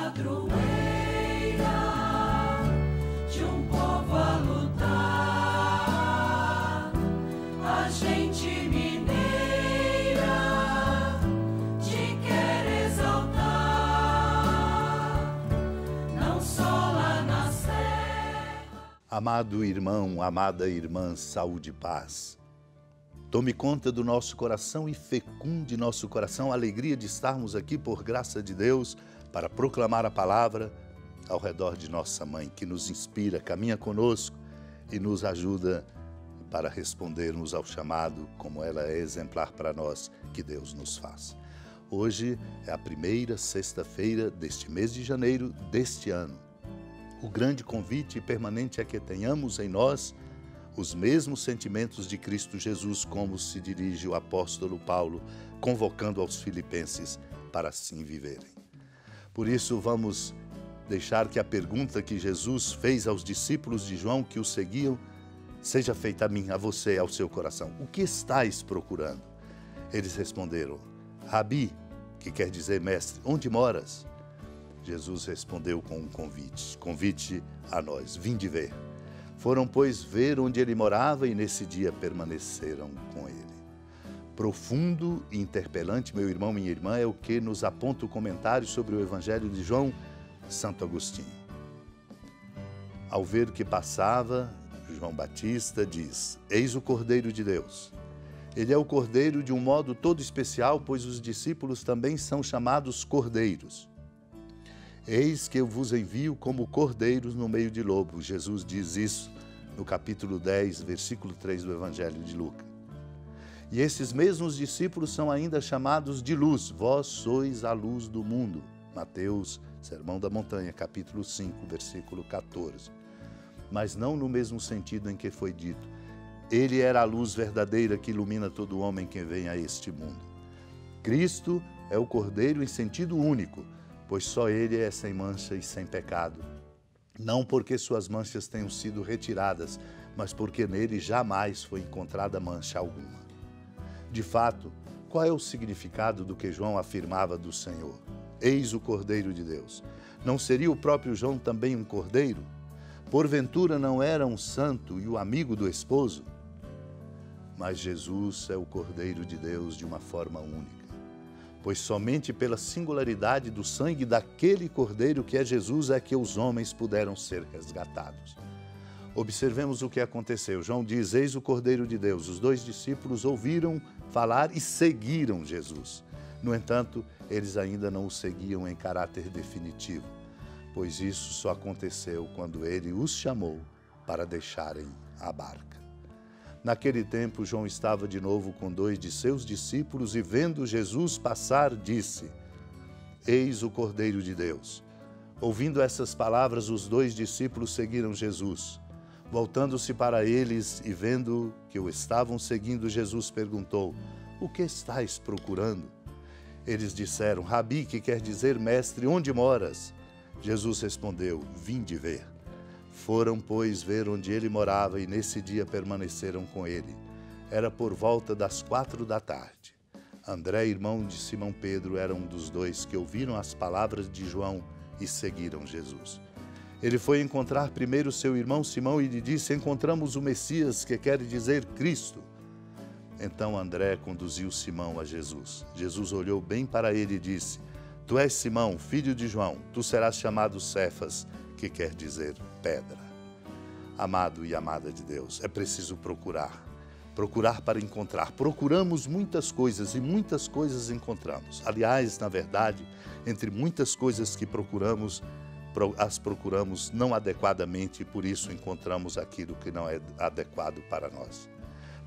padroeira de um povo a lutar, a gente mineira te quer exaltar, não só lá na serra. Amado irmão, amada irmã, saúde e paz. Tome conta do nosso coração e fecunde nosso coração a alegria de estarmos aqui por graça de Deus para proclamar a palavra ao redor de nossa mãe, que nos inspira, caminha conosco e nos ajuda para respondermos ao chamado, como ela é exemplar para nós, que Deus nos faz. Hoje é a primeira sexta-feira deste mês de janeiro deste ano. O grande convite permanente é que tenhamos em nós os mesmos sentimentos de Cristo Jesus, como se dirige o apóstolo Paulo, convocando aos filipenses para assim viverem. Por isso, vamos deixar que a pergunta que Jesus fez aos discípulos de João que o seguiam, seja feita a mim, a você, ao seu coração. O que estáis procurando? Eles responderam, Rabi, que quer dizer mestre, onde moras? Jesus respondeu com um convite a nós, vinde ver. Foram, pois, ver onde ele morava e nesse dia permaneceram com ele. Profundo e interpelante, meu irmão, minha irmã, é o que nos aponta o comentário sobre o Evangelho de João, Santo Agostinho. Ao ver o que passava, João Batista diz, eis o Cordeiro de Deus. Ele é o Cordeiro de um modo todo especial, pois os discípulos também são chamados cordeiros. Eis que eu vos envio como cordeiros no meio de lobos. Jesus diz isso no capítulo 10, versículo 3 do Evangelho de Lucas. E esses mesmos discípulos são ainda chamados de luz. Vós sois a luz do mundo. Mateus, Sermão da Montanha, capítulo 5, versículo 14. Mas não no mesmo sentido em que foi dito. Ele era a luz verdadeira que ilumina todo homem que vem a este mundo. Cristo é o Cordeiro em sentido único, pois só ele é sem mancha e sem pecado. Não porque suas manchas tenham sido retiradas, mas porque nele jamais foi encontrada mancha alguma. De fato, qual é o significado do que João afirmava do Senhor? Eis o Cordeiro de Deus. Não seria o próprio João também um cordeiro? Porventura não era um santo e o amigo do esposo? Mas Jesus é o Cordeiro de Deus de uma forma única. Pois somente pela singularidade do sangue daquele Cordeiro que é Jesus é que os homens puderam ser resgatados. Observemos o que aconteceu. João diz, eis o Cordeiro de Deus. Os dois discípulos ouviram falar e seguiram Jesus. No entanto, eles ainda não o seguiam em caráter definitivo, pois isso só aconteceu quando ele os chamou para deixarem a barca. Naquele tempo, João estava de novo com dois de seus discípulos e, vendo Jesus passar, disse, eis o Cordeiro de Deus. Ouvindo essas palavras, os dois discípulos seguiram Jesus. Voltando-se para eles e vendo que o estavam seguindo, Jesus perguntou, o que estáis procurando? Eles disseram, Rabi, que quer dizer mestre, onde moras? Jesus respondeu, vinde ver. Foram, pois, ver onde ele morava e nesse dia permaneceram com ele. Era por volta das 4 da tarde. André, irmão de Simão Pedro, era um dos dois que ouviram as palavras de João e seguiram Jesus. Ele foi encontrar primeiro seu irmão Simão e lhe disse, encontramos o Messias, que quer dizer Cristo. Então André conduziu Simão a Jesus. Jesus olhou bem para ele e disse, tu és Simão, filho de João, tu serás chamado Cefas, que quer dizer pedra. Amado e amada de Deus, é preciso procurar para encontrar. Procuramos muitas coisas e muitas coisas encontramos. Aliás, na verdade, entre muitas coisas que procuramos, as procuramos não adequadamente e por isso encontramos aquilo que não é adequado para nós.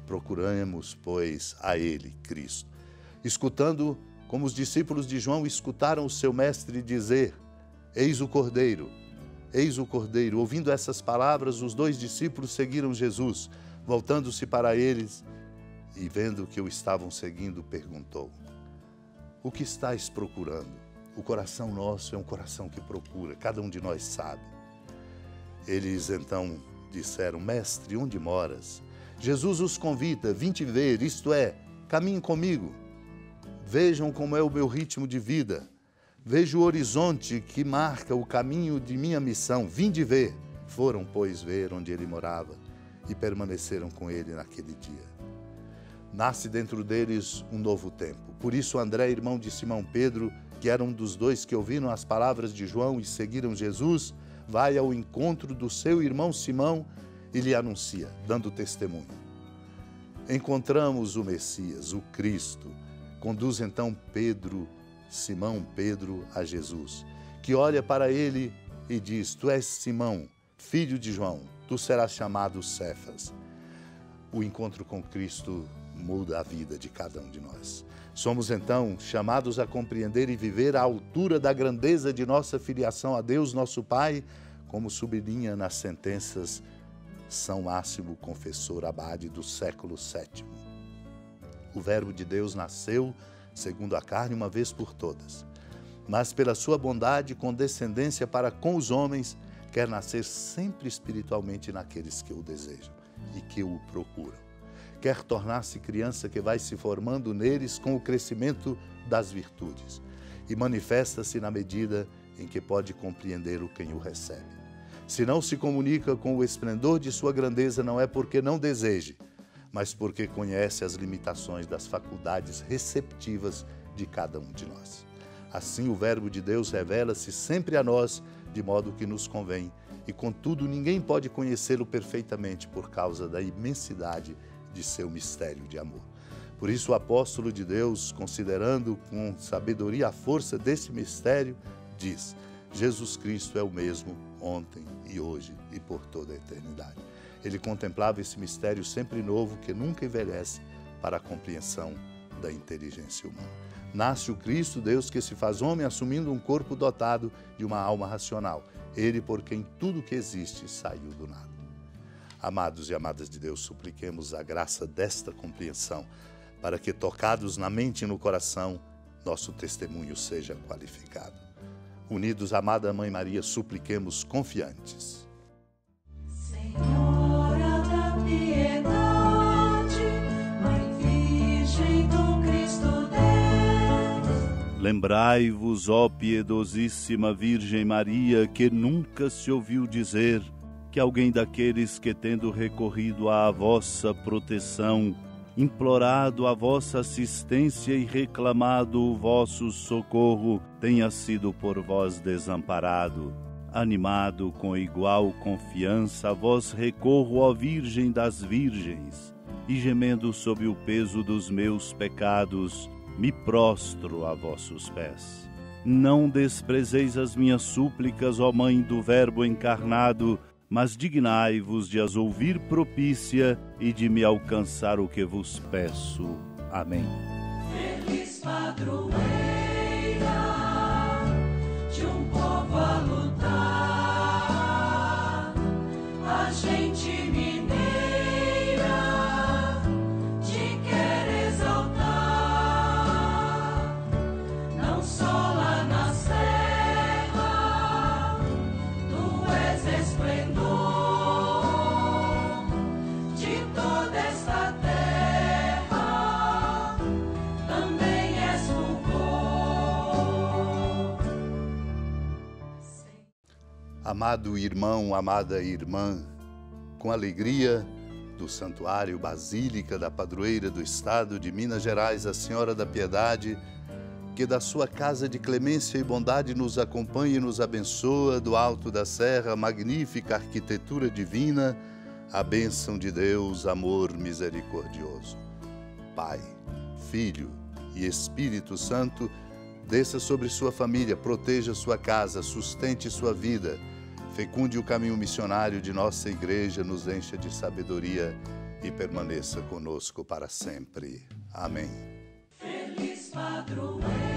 Procuramos, pois, a Ele, Cristo. Escutando, como os discípulos de João escutaram o seu mestre dizer, eis o Cordeiro. Eis o Cordeiro. Ouvindo essas palavras, os dois discípulos seguiram Jesus. Voltando-se para eles e vendo que o estavam seguindo, perguntou, o que estáis procurando? O coração nosso é um coração que procura, cada um de nós sabe. Eles então disseram, mestre, onde moras? Jesus os convida, vinde ver, isto é, caminhem comigo. Vejam como é o meu ritmo de vida. Vejo o horizonte que marca o caminho de minha missão. Vinde ver. Foram, pois, ver onde ele morava e permaneceram com ele naquele dia. Nasce dentro deles um novo tempo. Por isso André, irmão de Simão Pedro, que era um dos dois que ouviram as palavras de João e seguiram Jesus, vai ao encontro do seu irmão Simão e lhe anuncia, dando testemunho. Encontramos o Messias, o Cristo. Conduz então Simão Pedro a Jesus, que olha para ele e diz: Tu és Simão, filho de João, tu serás chamado Cefas. O encontro com Cristo muda a vida de cada um de nós. Somos então chamados a compreender e viver à altura da grandeza de nossa filiação a Deus, nosso Pai, como sublinha nas sentenças São Máximo Confessor Abade do século VII. O Verbo de Deus nasceu, segundo a carne, uma vez por todas, mas pela sua bondade e condescendência para com os homens, quer nascer sempre espiritualmente naqueles que o desejam e que o procuram. Quer tornar-se criança que vai se formando neles com o crescimento das virtudes e manifesta-se na medida em que pode compreender o quem o recebe. Se não se comunica com o esplendor de sua grandeza, não é porque não deseje, mas porque conhece as limitações das faculdades receptivas de cada um de nós. Assim, o Verbo de Deus revela-se sempre a nós, de modo que nos convém, e contudo ninguém pode conhecê-lo perfeitamente por causa da imensidade de seu mistério de amor. Por isso o apóstolo de Deus, considerando com sabedoria a força desse mistério, diz: Jesus Cristo é o mesmo ontem e hoje e por toda a eternidade. Ele contemplava esse mistério sempre novo que nunca envelhece para a compreensão da inteligência humana. Nasce o Cristo, Deus que se faz homem, assumindo um corpo dotado de uma alma racional. Ele por quem tudo que existe saiu do nada. Amados e amadas de Deus, supliquemos a graça desta compreensão, para que, tocados na mente e no coração, nosso testemunho seja qualificado. Unidos, amada Mãe Maria, supliquemos confiantes. Senhora da piedade, Mãe Virgem do Cristo Deus. Lembrai-vos, ó piedosíssima Virgem Maria, que nunca se ouviu dizer que alguém daqueles que, tendo recorrido à vossa proteção, implorado a vossa assistência e reclamado o vosso socorro, tenha sido por vós desamparado. Animado com igual confiança, a vós recorro, ó Virgem das Virgens, e gemendo sob o peso dos meus pecados, me prostro a vossos pés. Não desprezeis as minhas súplicas, ó Mãe do Verbo encarnado, mas dignai-vos de as ouvir propícia e de me alcançar o que vos peço. Amém. Feliz padroeira de um povo a lutar, a gente mineira te quer exaltar, não só lá na serra, tu és esplendor de toda esta terra, também és fulgor. Amado irmão, amada irmã, com alegria do Santuário Basílica da Padroeira do Estado de Minas Gerais, a Senhora da Piedade, que da sua casa de clemência e bondade nos acompanha e nos abençoa do alto da serra, magnífica arquitetura divina, a bênção de Deus, amor misericordioso. Pai, Filho e Espírito Santo, desça sobre sua família, proteja sua casa, sustente sua vida, fecunde o caminho missionário de nossa igreja, nos encha de sabedoria e permaneça conosco para sempre. Amém. Feliz padroeira